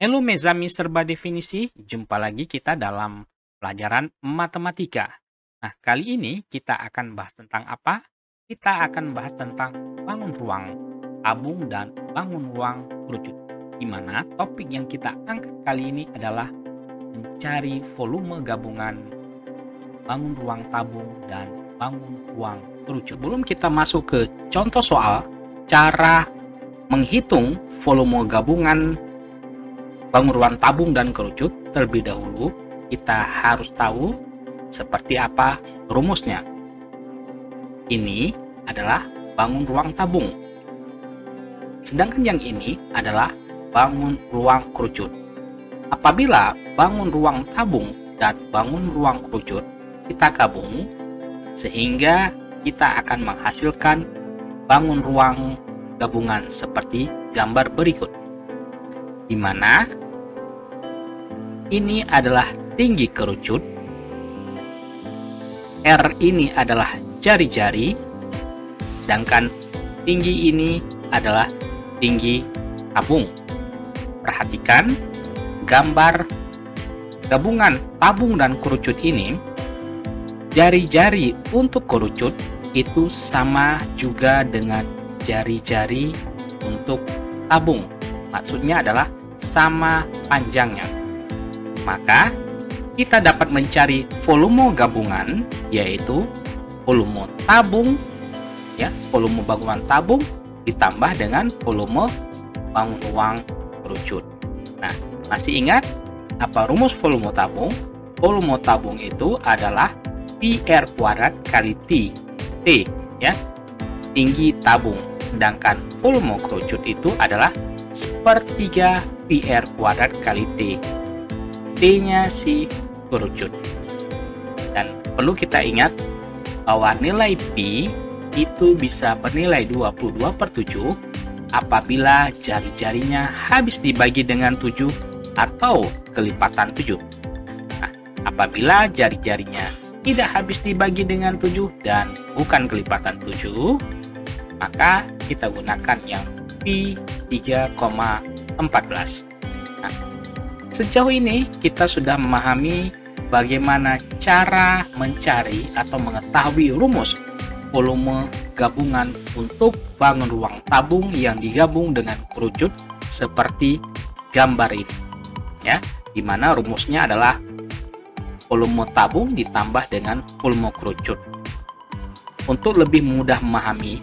Halo Mezami Serba Definisi, jumpa lagi kita dalam pelajaran matematika. Nah, kali ini kita akan bahas tentang apa? Kita akan bahas tentang bangun ruang tabung dan bangun ruang kerucut. Di mana topik yang kita angkat kali ini adalah mencari volume gabungan bangun ruang tabung dan bangun ruang kerucut. Sebelum kita masuk ke contoh soal, cara menghitung volume gabungan bangun ruang tabung dan kerucut, terlebih dahulu kita harus tahu seperti apa rumusnya. Ini adalah bangun ruang tabung. Sedangkan yang ini adalah bangun ruang kerucut. Apabila bangun ruang tabung dan bangun ruang kerucut kita gabung, sehingga kita akan menghasilkan bangun ruang gabungan seperti gambar berikut, di mana ini adalah tinggi kerucut, R ini adalah jari-jari, sedangkan tinggi ini adalah tinggi tabung. Perhatikan gambar gabungan tabung dan kerucut ini, jari-jari untuk kerucut itu sama juga dengan jari-jari untuk tabung. Maksudnya adalah sama panjangnya. Maka kita dapat mencari volume gabungan, yaitu volume tabung, ya, volume bangunan tabung ditambah dengan volume bangun ruang kerucut. Nah, masih ingat apa rumus volume tabung? Volume tabung itu adalah pi r kuadrat kali T, ya, tinggi tabung. Sedangkan volume kerucut itu adalah sepertiga pi r kuadrat kali T. T-nya si kerucut. Dan perlu kita ingat bahwa nilai pi itu bisa bernilai 22/7 apabila jari-jarinya habis dibagi dengan 7 atau kelipatan 7. Nah, apabila jari-jarinya tidak habis dibagi dengan 7 dan bukan kelipatan 7, maka kita gunakan yang pi 3,14. Sejauh ini kita sudah memahami bagaimana cara mencari atau mengetahui rumus volume gabungan untuk bangun ruang tabung yang digabung dengan kerucut seperti gambar ini, ya, di mana rumusnya adalah volume tabung ditambah dengan volume kerucut. Untuk lebih mudah memahami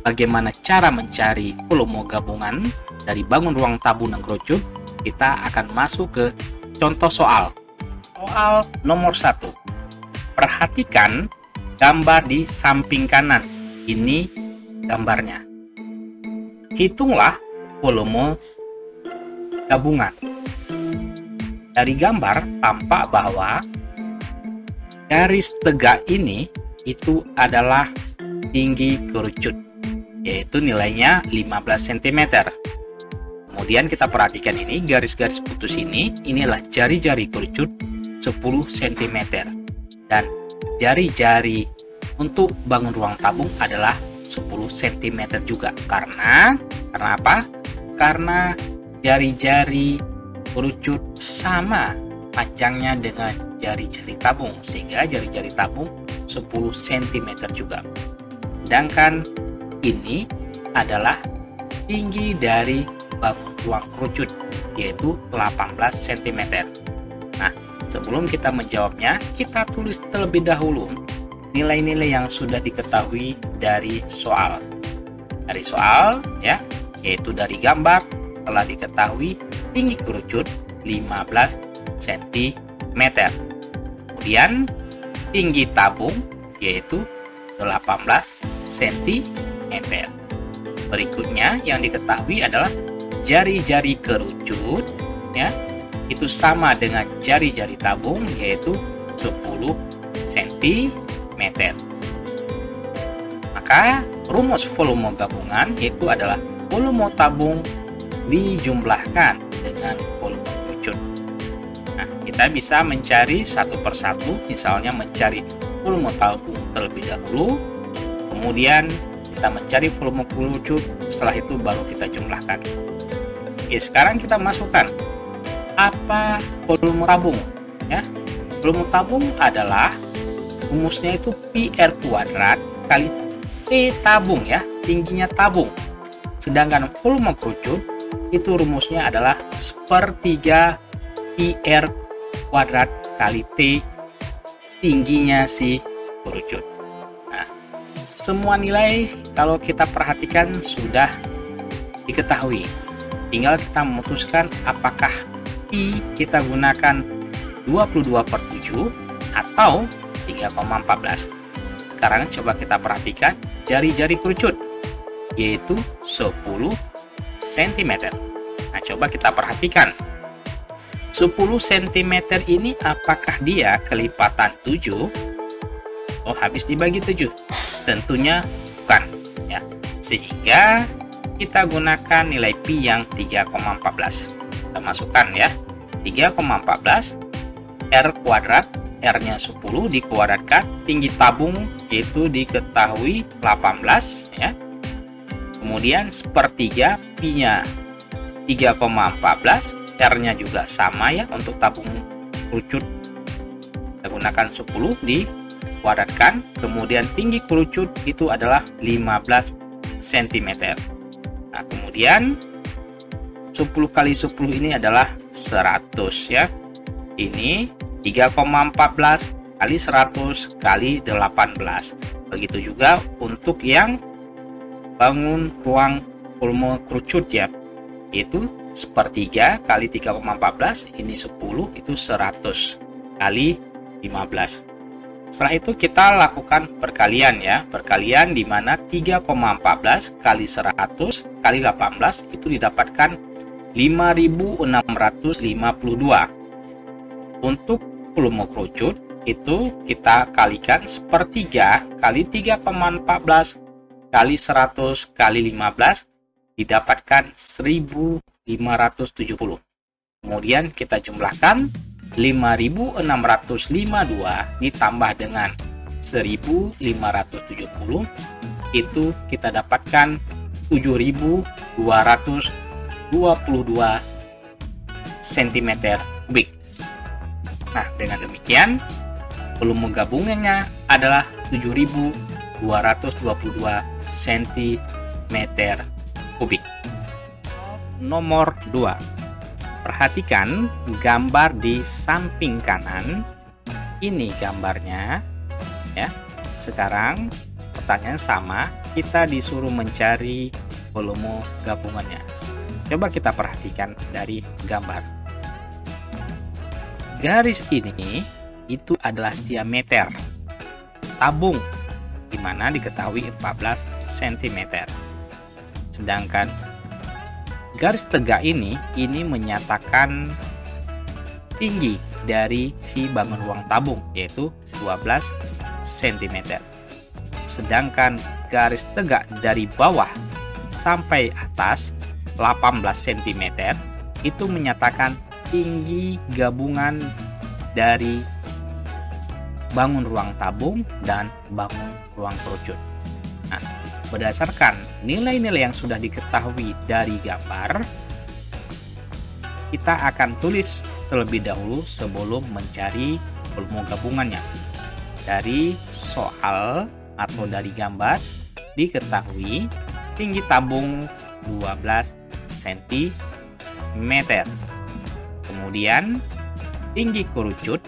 bagaimana cara mencari volume gabungan dari bangun ruang tabung dan kerucut, kita akan masuk ke contoh soal. Soal nomor 1. Perhatikan gambar di samping kanan. Ini gambarnya. Hitunglah volume gabungan. Dari gambar tampak bahwa garis tegak ini itu adalah tinggi kerucut, yaitu nilainya 15 cm. Kemudian kita perhatikan ini, garis-garis putus ini, inilah jari-jari kerucut 10 cm. Dan jari-jari untuk bangun ruang tabung adalah 10 cm juga. Karena apa? Karena jari-jari kerucut sama panjangnya dengan jari-jari tabung, sehingga jari-jari tabung 10 cm juga. Sedangkan ini adalah tinggi dari bangun ruang kerucut, yaitu 18 cm. Nah, sebelum kita menjawabnya, kita tulis terlebih dahulu nilai-nilai yang sudah diketahui dari soal. Dari soal, ya, yaitu dari gambar telah diketahui tinggi kerucut 15 cm. Kemudian tinggi tabung yaitu 18 cm. Berikutnya yang diketahui adalah jari-jari kerucut, ya, itu sama dengan jari-jari tabung yaitu 10 cm. Maka rumus volume gabungan itu adalah volume tabung dijumlahkan dengan volume kerucut. Nah, kita bisa mencari satu persatu, misalnya mencari volume tabung terlebih dahulu, kemudian kita mencari volume kerucut, setelah itu baru kita jumlahkan. Oke, sekarang kita masukkan apa volume tabung ya. Volume tabung adalah rumusnya itu pi r kuadrat kali T tabung ya, tingginya tabung. Sedangkan volume kerucut itu rumusnya adalah sepertiga pi r kuadrat kali T tingginya si kerucut. Nah, semua nilai kalau kita perhatikan sudah diketahui. Tinggal kita memutuskan apakah pi kita gunakan 22/7 atau 3,14. Sekarang coba kita perhatikan jari-jari kerucut, yaitu 10 cm. Nah, coba kita perhatikan 10 cm ini apakah dia kelipatan 7? Oh, habis dibagi 7? Tentunya bukan ya. Sehingga kita gunakan nilai pi yang 3,14. Kita masukkan ya. 3,14 R kuadrat, R-nya 10 dikuadratkan, tinggi tabung yaitu diketahui 18 ya. Kemudian sepertiga pi-nya 3,14, R-nya juga sama ya untuk tabung kerucut. Kita gunakan 10 dikuadratkan, kemudian tinggi kerucut itu adalah 15 cm. Nah, kemudian 10 kali 10 ini adalah 100 ya. Ini 3,14 kali 100 kali 18. Begitu juga untuk yang bangun ruang volume kerucut ya, yaitu sepertiga kali 3,14, ini 10, itu 100 kali 15. Setelah itu kita lakukan perkalian ya, perkalian di mana 3,14 kali 100 kali 18 itu didapatkan 5.652. Untuk volume kerucut itu kita kalikan sepertiga kali 3,14 kali 100 kali 15 didapatkan 1.570. Kemudian kita jumlahkan 5.652 ditambah dengan 1.570, itu kita dapatkan 7.222 cm kubik. Nah, dengan demikian volume gabungannya adalah 7.222 cm kubik. Nomor 2. Perhatikan gambar di samping kanan. Ini gambarnya ya. Sekarang pertanyaan sama, kita disuruh mencari volume gabungannya. Coba kita perhatikan dari gambar. Garis ini itu adalah diameter tabung, di mana diketahui 14 cm. Sedangkan garis tegak ini menyatakan tinggi dari si bangun ruang tabung, yaitu 12 cm. Sedangkan garis tegak dari bawah sampai atas 18 cm itu menyatakan tinggi gabungan dari bangun ruang tabung dan bangun ruang kerucut. Nah, berdasarkan nilai-nilai yang sudah diketahui dari gambar, kita akan tulis terlebih dahulu sebelum mencari volume gabungannya. Dari soal atau dari gambar diketahui tinggi tabung 12 cm. Kemudian tinggi kerucut,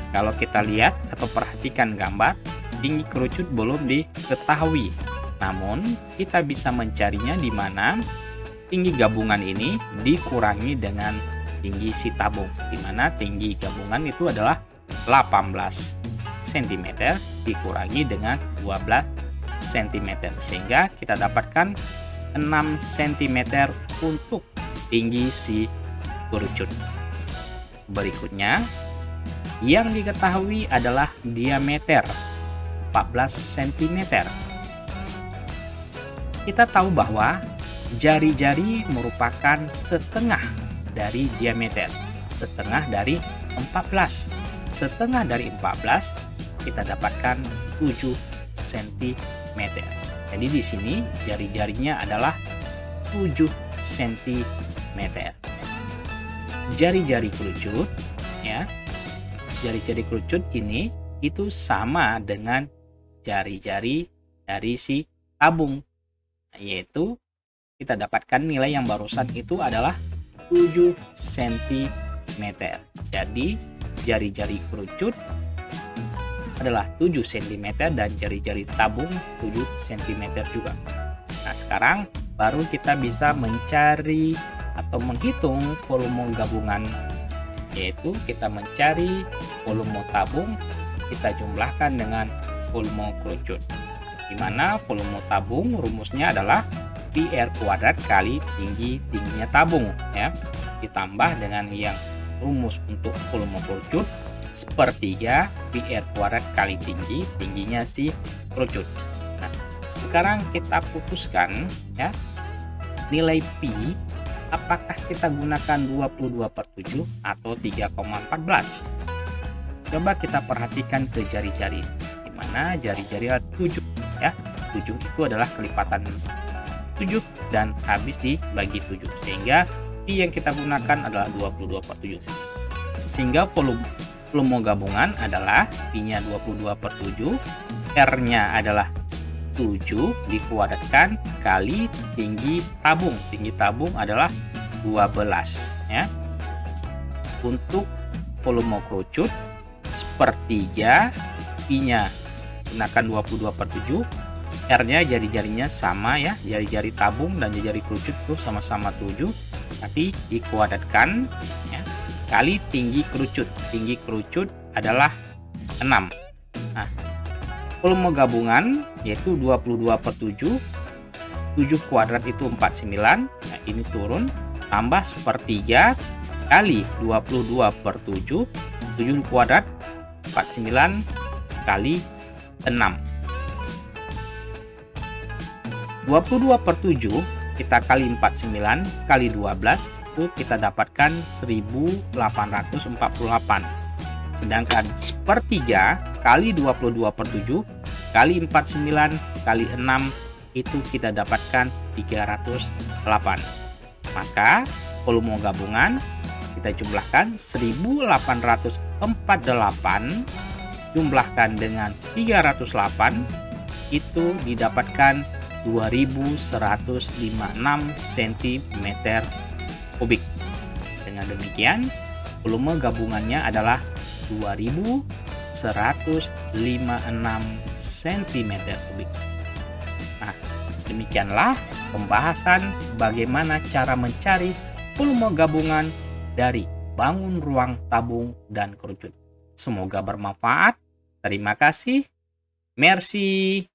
kalau kita lihat atau perhatikan gambar, tinggi kerucut belum diketahui. Namun kita bisa mencarinya di mana tinggi gabungan ini dikurangi dengan tinggi si tabung, di mana tinggi gabungan itu adalah 18 cm dikurangi dengan 12 cm, sehingga kita dapatkan 6 cm untuk tinggi si kerucut. Berikutnya yang diketahui adalah diameter 14 cm. Kita tahu bahwa jari-jari merupakan setengah dari diameter, setengah dari 14. Setengah dari 14 kita dapatkan 7 cm. Jadi di sini jari-jarinya adalah 7 cm. meter. Jari-jari kerucut, ya, jari-jari kerucut ini itu sama dengan jari-jari dari si tabung, yaitu kita dapatkan nilai yang barusan itu adalah 7 cm. Jadi jari-jari kerucut adalah 7 cm dan jari-jari tabung 7 cm juga. Nah, sekarang baru kita bisa mencari atau menghitung volume gabungan, yaitu kita mencari volume tabung, kita jumlahkan dengan volume kerucut, di mana volume tabung rumusnya adalah PR kuadrat kali tingginya tabung, ya, ditambah dengan yang rumus untuk volume kerucut sepertiga PR kuadrat kali tingginya si kerucut. Nah, sekarang kita putuskan, ya, nilai pi apakah kita gunakan 22/7 atau 3,14. Coba kita perhatikan ke jari-jari, di mana jari-jari 7, ya. 7 itu adalah kelipatan 7 dan habis dibagi 7, sehingga pi yang kita gunakan adalah 22/7. Sehingga volume gabungan adalah pi-nya 22/7, R-nya adalah 7 dikuadratkan kali tinggi tabung. Tinggi tabung adalah 12, ya. Untuk volume kerucut sepertiga, pi-nya gunakan 22/7, R-nya jari-jarinya sama, ya, jari-jari tabung dan jari-jari kerucut itu sama-sama 7, nanti dikuadratkan, ya, kali tinggi kerucut. Tinggi kerucut adalah 6. Nah, volume gabungan yaitu 22/7, 7 kuadrat itu 49. Nah, ini turun, tambah sepertiga kali 22/7, 7 kuadrat 49 kali 6. 22/7 kita kali 49 kali 12 itu kita dapatkan 1848. Sedangkan sepertiga kali 22/7 kali 49 kali 6 itu kita dapatkan 308. Maka volume gabungan kita jumlahkan 1848 jumlahkan dengan 308 itu didapatkan 2156 cm3. Dengan demikian volume gabungannya adalah 2156 cm3. Nah, demikianlah pembahasan bagaimana cara mencari volume gabungan dari bangun ruang tabung dan kerucut. Semoga bermanfaat. Terima kasih. Merci.